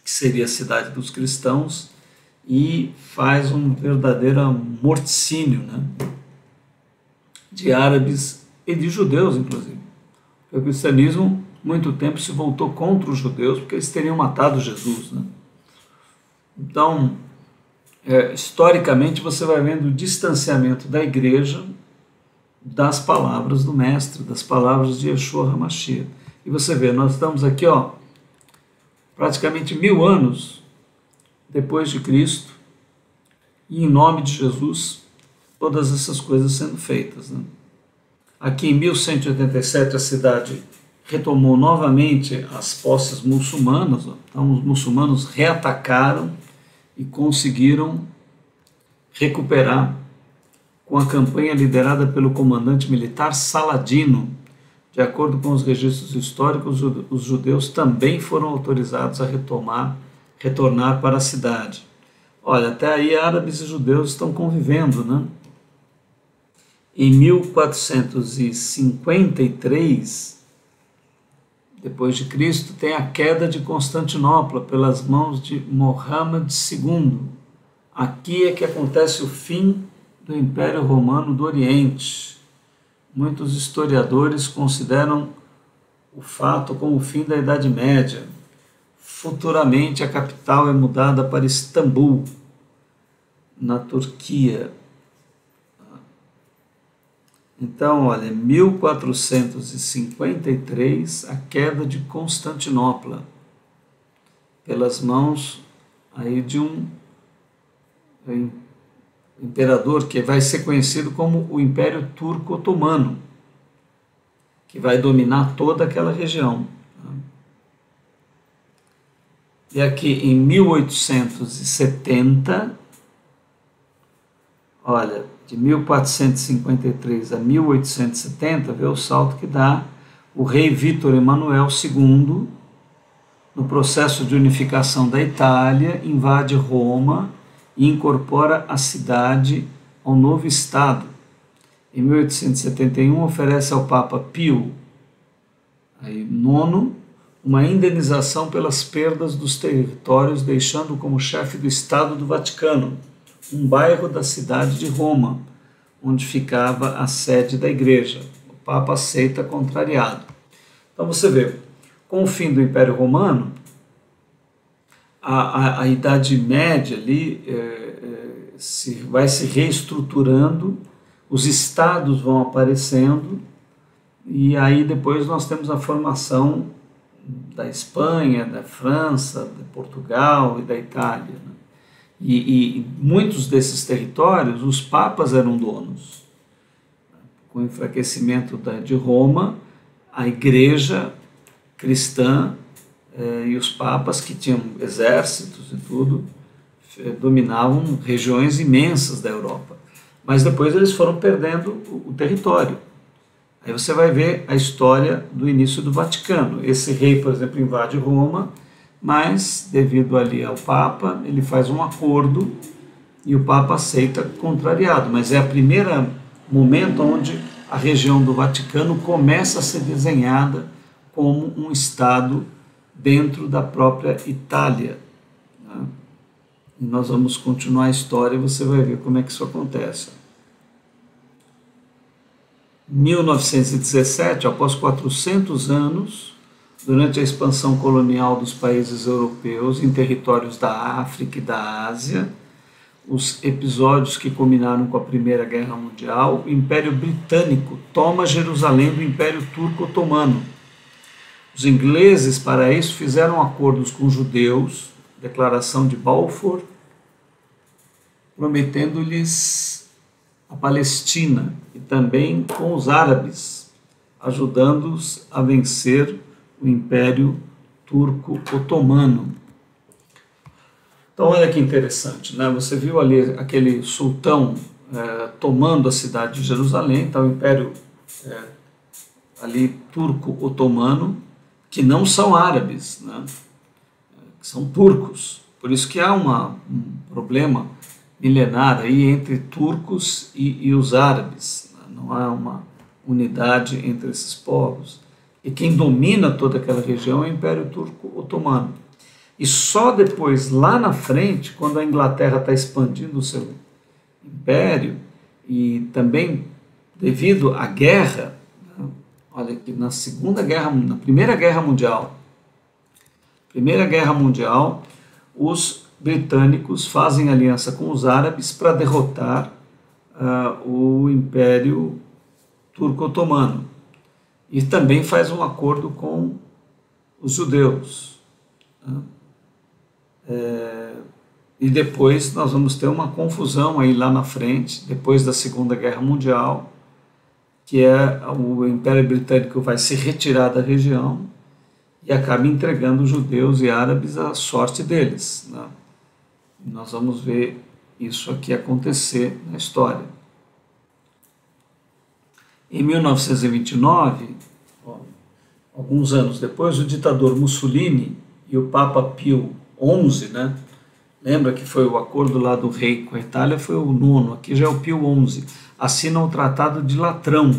que seria a cidade dos cristãos, e faz um verdadeiro morticínio, de árabes e de judeus, inclusive. O cristianismo, muito tempo, se voltou contra os judeus, porque eles teriam matado Jesus. Então, historicamente, você vai vendo o distanciamento da igreja das palavras do Mestre, das palavras de Yeshua HaMashiach. E você vê, nós estamos aqui, praticamente 1000 anos depois de Cristo, e em nome de Jesus, todas essas coisas sendo feitas. Aqui em 1187 a cidade retomou novamente as posses muçulmanas, então os muçulmanos reatacaram e conseguiram recuperar com a campanha liderada pelo comandante militar Saladino. De acordo com os registros históricos, os judeus também foram autorizados a retornar para a cidade. Olha, até aí árabes e judeus estão convivendo, Em 1453, depois de Cristo, tem a queda de Constantinopla pelas mãos de Muhammad II. Aqui é que acontece o fim do Império Romano do Oriente. Muitos historiadores consideram o fato como o fim da Idade Média. Futuramente a capital é mudada para Istambul, na Turquia. Então, olha, 1453, a queda de Constantinopla, pelas mãos aí de um imperador que vai ser conhecido como o Império Turco Otomano, que vai dominar toda aquela região. E aqui em 1870, olha, de 1453 a 1870, vê o salto que dá o rei Vítor Emanuel II, no processo de unificação da Itália, invade Roma e incorpora a cidade ao novo Estado. Em 1871, oferece ao Papa Pio IX uma indenização pelas perdas dos territórios, deixando como chefe do Estado do Vaticano, um bairro da cidade de Roma, onde ficava a sede da igreja. O Papa aceita contrariado. Então você vê, com o fim do Império Romano, a Idade Média ali vai se reestruturando, os estados vão aparecendo, e aí depois nós temos a formação da Espanha, da França, de Portugal e da Itália, né? E muitos desses territórios os papas eram donos. Com o enfraquecimento de Roma, a igreja cristã e os papas, que tinham exércitos e tudo, dominavam regiões imensas da Europa. Mas depois eles foram perdendo o território. Aí você vai ver a história do início do Vaticano. Esse rei, por exemplo, invade Roma, mas devido ali ao Papa, ele faz um acordo e o Papa aceita contrariado. Mas é o primeiro momento onde a região do Vaticano começa a ser desenhada como um Estado dentro da própria Itália, né? E nós vamos continuar a história e você vai ver como é que isso acontece. 1917, após 400 anos, durante a expansão colonial dos países europeus em territórios da África e da Ásia, os episódios que culminaram com a Primeira Guerra Mundial, o Império Britânico toma Jerusalém do Império Turco Otomano. Os ingleses, para isso, fizeram acordos com os judeus, Declaração de Balfour, prometendo-lhes a Palestina, e também com os árabes, ajudando-os a vencer o Império Turco Otomano. Então, olha que interessante, né? Você viu ali aquele sultão tomando a cidade de Jerusalém, então o Império ali Turco-Otomano, que não são árabes, né? Que são turcos. Por isso que há um problema milenar aí entre turcos e os árabes. Não há uma unidade entre esses povos. E quem domina toda aquela região é o Império Turco-Otomano. E só depois, lá na frente, quando a Inglaterra está expandindo o seu império, e também devido à guerra, né? Olha aqui, na Primeira Guerra Mundial, os britânicos fazem aliança com os árabes para derrotar o Império Turco-Otomano. E também faz um acordo com os judeus. Né? E depois nós vamos ter uma confusão aí lá na frente, depois da Segunda Guerra Mundial, que o Império Britânico vai se retirar da região e acaba entregando os judeus e árabes à sorte deles, né? E nós vamos ver isso aqui acontecer na história. Em 1929, alguns anos depois, o ditador Mussolini e o Papa Pio XI, né? Lembra que foi o acordo lá do rei com a Itália, foi o nono, aqui já é o Pio XI, assinam o Tratado de Latrão,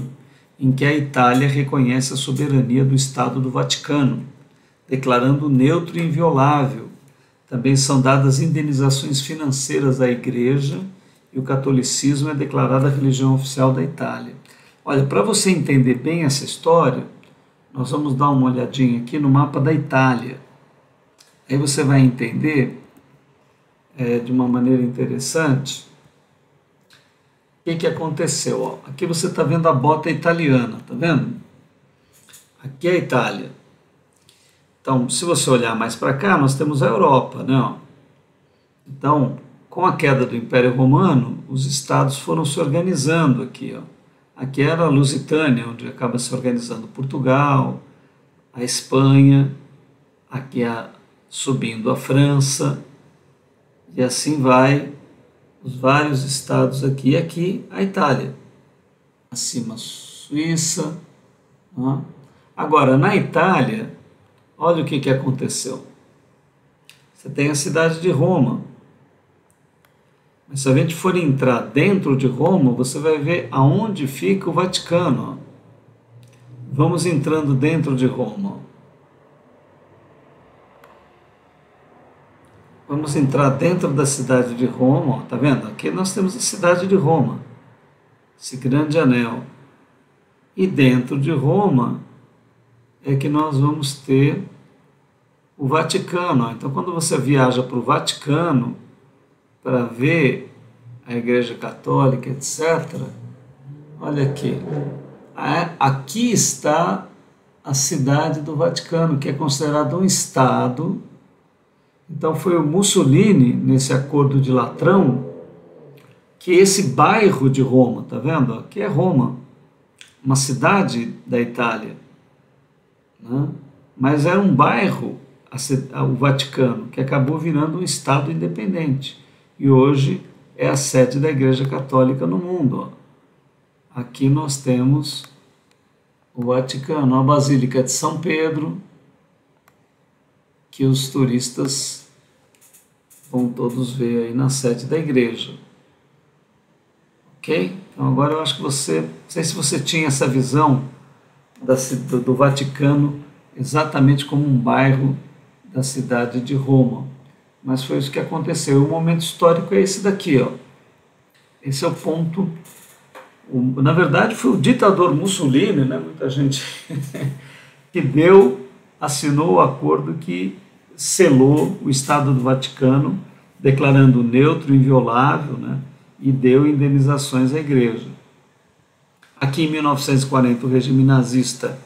em que a Itália reconhece a soberania do Estado do Vaticano, declarando neutro e inviolável. Também são dadas indenizações financeiras à Igreja e o catolicismo é declarada a religião oficial da Itália. Olha, para você entender bem essa história, nós vamos dar uma olhadinha aqui no mapa da Itália. Aí você vai entender de uma maneira interessante o que aconteceu. Ó, aqui você está vendo a bota italiana, tá vendo? Aqui é a Itália. Então, se você olhar mais para cá, nós temos a Europa, né? Então, com a queda do Império Romano, os estados foram se organizando aqui, ó. Aqui era a Lusitânia, onde acaba se organizando Portugal, a Espanha, aqui subindo a França, e assim vai os vários estados aqui, e aqui a Itália. Acima a Suíça. Né? Agora, na Itália, olha o que aconteceu. Você tem a cidade de Roma. Mas se a gente for entrar dentro de Roma, você vai ver aonde fica o Vaticano. Vamos entrando dentro de Roma. Vamos entrar dentro da cidade de Roma. Tá vendo? Aqui nós temos a cidade de Roma, esse grande anel. E dentro de Roma é que nós vamos ter o Vaticano. Então, quando você viaja para o Vaticano para ver a Igreja Católica, etc., olha aqui. Aqui está a cidade do Vaticano, que é considerado um estado. Então, foi o Mussolini, nesse acordo de Latrão, que esse bairro de Roma, tá vendo? Aqui é Roma, uma cidade da Itália, né? Mas era um bairro, o Vaticano, que acabou virando um estado independente e hoje é a sede da Igreja Católica no mundo. Aqui nós temos o Vaticano, a Basílica de São Pedro, que os turistas vão todos ver aí na sede da igreja. Ok? Então agora eu acho que você, não sei se você tinha essa visão do Vaticano exatamente como um bairro da cidade de Roma, mas foi isso que aconteceu. O momento histórico é esse daqui, ó. Esse é o ponto. Na verdade foi o ditador Mussolini, né? Muita gente que assinou o acordo que selou o Estado do Vaticano, declarando neutro, inviolável, né? E deu indenizações à igreja. Aqui em 1940 o regime nazista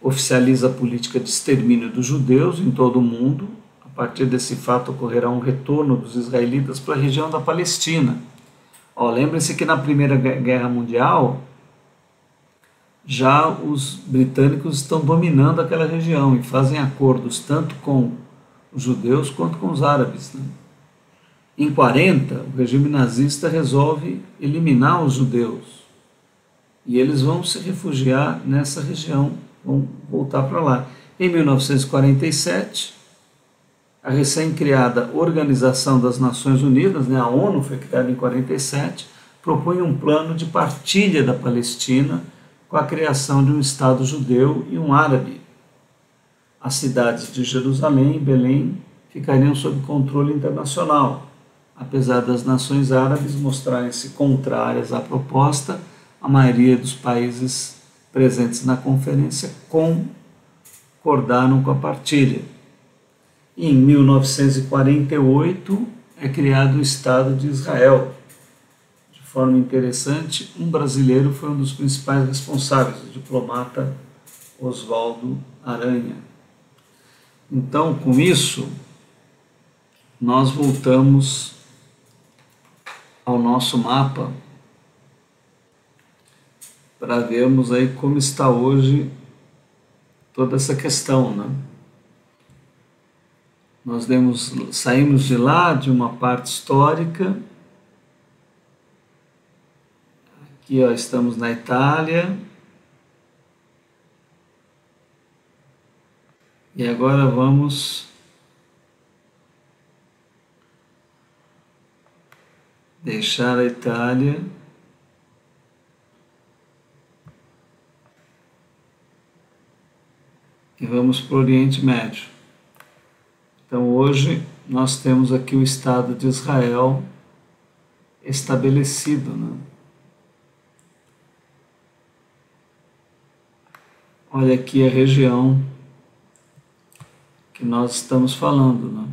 oficializa a política de extermínio dos judeus em todo o mundo. A partir desse fato ocorrerá um retorno dos israelitas para a região da Palestina. Lembre-se que na Primeira Guerra Mundial já os britânicos estão dominando aquela região e fazem acordos tanto com os judeus quanto com os árabes, né? Em 40, o regime nazista resolve eliminar os judeus e eles vão se refugiar nessa região, vão voltar para lá. Em 1947, a recém-criada Organização das Nações Unidas, né, a ONU foi criada em 47, propõe um plano de partilha da Palestina com a criação de um Estado judeu e um árabe. As cidades de Jerusalém e Belém ficariam sob controle internacional. Apesar das nações árabes mostrarem-se contrárias à proposta, a maioria dos países presentes na conferência concordaram com a partilha. Em 1948 é criado o Estado de Israel. De forma interessante, um brasileiro foi um dos principais responsáveis, o diplomata Oswaldo Aranha. Então, com isso, nós voltamos ao nosso mapa para vermos aí como está hoje toda essa questão, né? Nós saímos de lá, de uma parte histórica. Aqui, ó, estamos na Itália. E agora vamos deixar a Itália e vamos para o Oriente Médio. Então hoje nós temos aqui o Estado de Israel estabelecido, né? Olha aqui a região que nós estamos falando, né?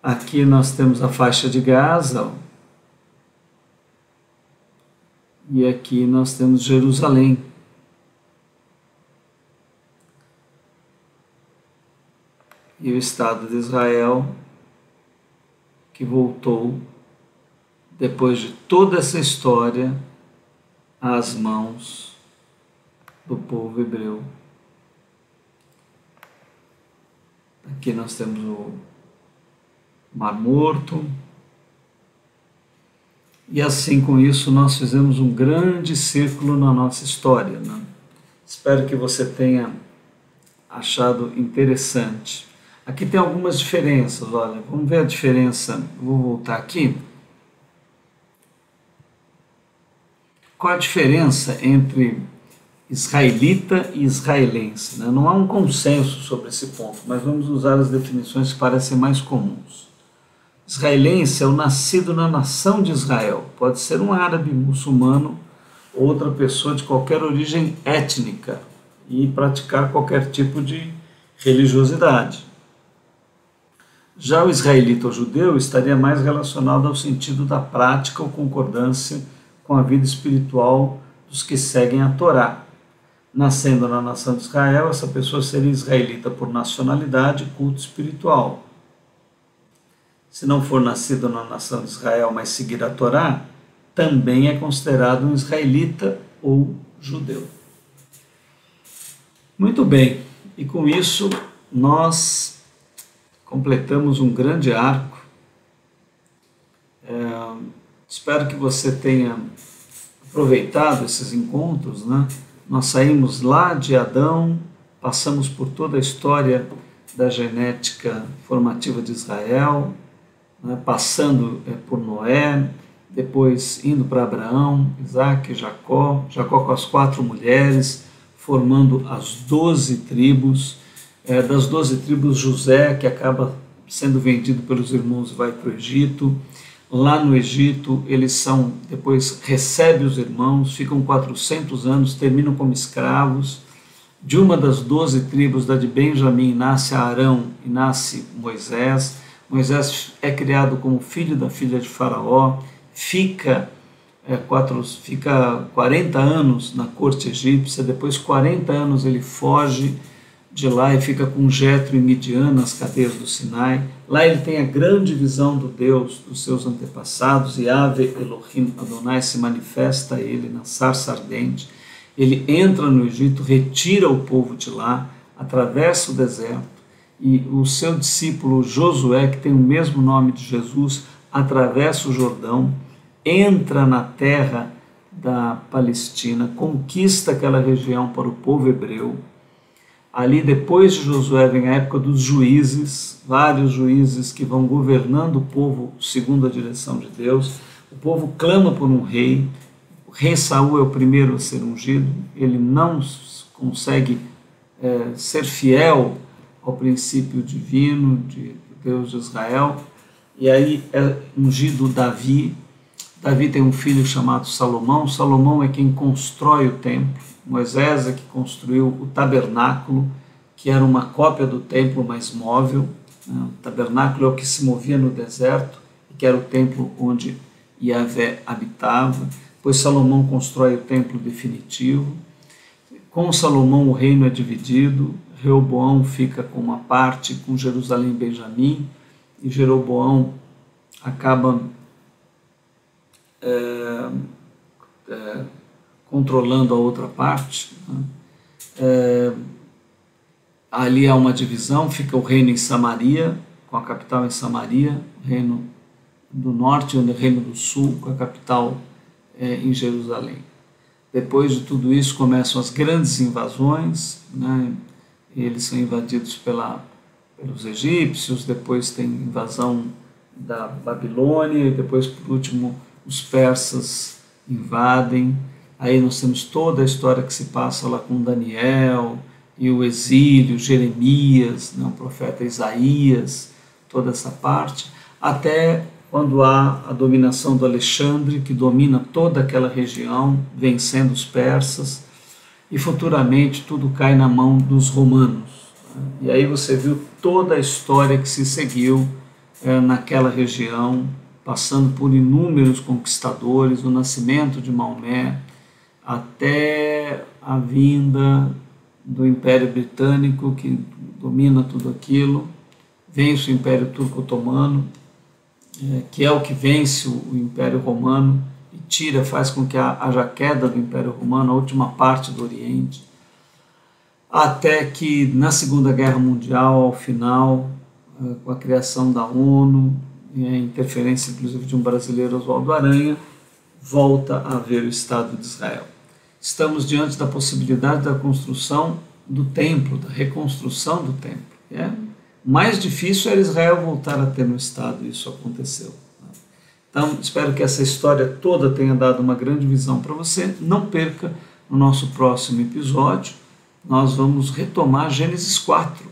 Aqui nós temos a faixa de Gaza, ó. E aqui nós temos Jerusalém. E o Estado de Israel, que voltou, depois de toda essa história, às mãos do povo hebreu. Aqui nós temos o Mar Morto. E assim, com isso, nós fizemos um grande círculo na nossa história, né? Espero que você tenha achado interessante. Aqui tem algumas diferenças, olha, vamos ver a diferença, vou voltar aqui. Qual a diferença entre israelita e israelense? Né? Não há um consenso sobre esse ponto, mas vamos usar as definições que parecem mais comuns. Israelense é o nascido na nação de Israel, pode ser um árabe, muçulmano, outra pessoa de qualquer origem étnica e praticar qualquer tipo de religiosidade. Já o israelita ou judeu estaria mais relacionado ao sentido da prática ou concordância com a vida espiritual dos que seguem a Torá. Nascendo na nação de Israel, essa pessoa seria israelita por nacionalidade e culto espiritual. Se não for nascido na nação de Israel, mas seguir a Torá, também é considerado um israelita ou judeu. Muito bem, e com isso nós completamos um grande arco. Espero que você tenha aproveitado esses encontros, né? Nós saímos lá de Adão, passamos por toda a história da genética formativa de Israel, né? Passando por Noé, depois indo para Abraão, Isaac, Jacó com as 4 mulheres, formando as 12 tribos. Das 12 tribos, José, que acaba sendo vendido pelos irmãos, vai para o Egito. Lá no Egito, depois recebe os irmãos, ficam 400 anos, terminam como escravos. De uma das 12 tribos, da de Benjamim, nasce Arão e nasce Moisés. Moisés é criado como filho da filha de Faraó, fica 40 anos na corte egípcia, depois 40 anos ele foge de lá e fica com Jetro e Midian nas cadeias do Sinai. Lá ele tem a grande visão do Deus dos seus antepassados, Yahvé Elohim Adonai se manifesta a ele na sarça ardente. Ele entra no Egito, retira o povo de lá, atravessa o deserto, e o seu discípulo Josué, que tem o mesmo nome de Jesus, atravessa o Jordão, entra na terra da Palestina, conquista aquela região para o povo hebreu. Ali, depois de Josué, vem a época dos juízes, vários juízes que vão governando o povo segundo a direção de Deus. O povo clama por um rei. O rei Saul é o primeiro a ser ungido. Ele não consegue ser fiel ao princípio divino de Deus de Israel. E aí é ungido Davi. Davi tem um filho chamado Salomão. Salomão é quem constrói o templo. Moisés é que construiu o tabernáculo, que era uma cópia do templo, mas móvel. O tabernáculo é o que se movia no deserto, que era o templo onde Yahvé habitava. Depois Salomão constrói o templo definitivo. Com Salomão o reino é dividido. Reoboão fica com uma parte, com Jerusalém e Benjamim, e Jeroboão acaba controlando a outra parte. Ali há uma divisão, fica o reino em Samaria, com a capital em Samaria, o reino do norte e o reino do sul, com a capital em Jerusalém. Depois de tudo isso começam as grandes invasões, né? Eles são invadidos pelos egípcios, depois tem invasão da Babilônia, e depois, por último, os persas invadem. Aí nós temos toda a história que se passa lá com Daniel, e o exílio, Jeremias, né, o profeta Isaías, toda essa parte, até quando há a dominação do Alexandre, que domina toda aquela região, vencendo os persas, e futuramente tudo cai na mão dos romanos. E aí você viu toda a história que se seguiu naquela região, passando por inúmeros conquistadores, o nascimento de Maomé, até a vinda do Império Britânico, que domina tudo aquilo, vence o Império Turco-Otomano, que é o que vence o Império Romano, e faz com que haja queda do Império Romano, a última parte do Oriente, até que na Segunda Guerra Mundial, ao final, com a criação da ONU, e a interferência inclusive de um brasileiro, Oswaldo Aranha, volta a haver o Estado de Israel. estamos diante da possibilidade da construção do templo, da reconstrução do templo. O mais difícil era Israel voltar a ter no Estado, e isso aconteceu. Então, espero que essa história toda tenha dado uma grande visão para você. Não perca, no nosso próximo episódio, nós vamos retomar Gênesis 4.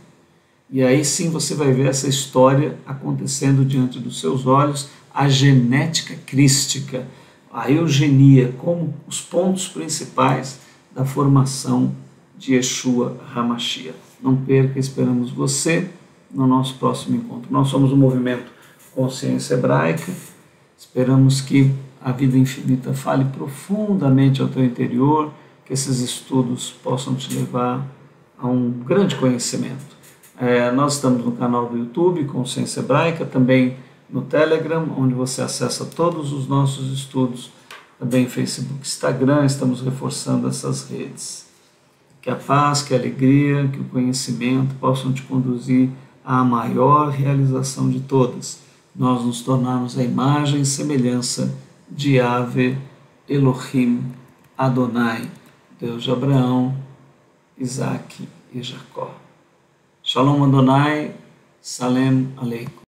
E aí sim você vai ver essa história acontecendo diante dos seus olhos, a genética crística, a eugenia, como os pontos principais da formação de Yeshua HaMashiach. Não perca, esperamos você no nosso próximo encontro. Nós somos o movimento Consciência Hebraica, esperamos que a vida infinita fale profundamente ao teu interior, que esses estudos possam te levar a um grande conhecimento. Nós estamos no canal do YouTube, Consciência Hebraica, também no Telegram, onde você acessa todos os nossos estudos, também Facebook, Instagram, estamos reforçando essas redes. Que a paz, que a alegria, que o conhecimento possam te conduzir à maior realização de todas. Nós nos tornarmos a imagem e semelhança de Yahvé Elohim Adonai, Deus de Abraão, Isaac e Jacó. Shalom Adonai, Salem Aleikum.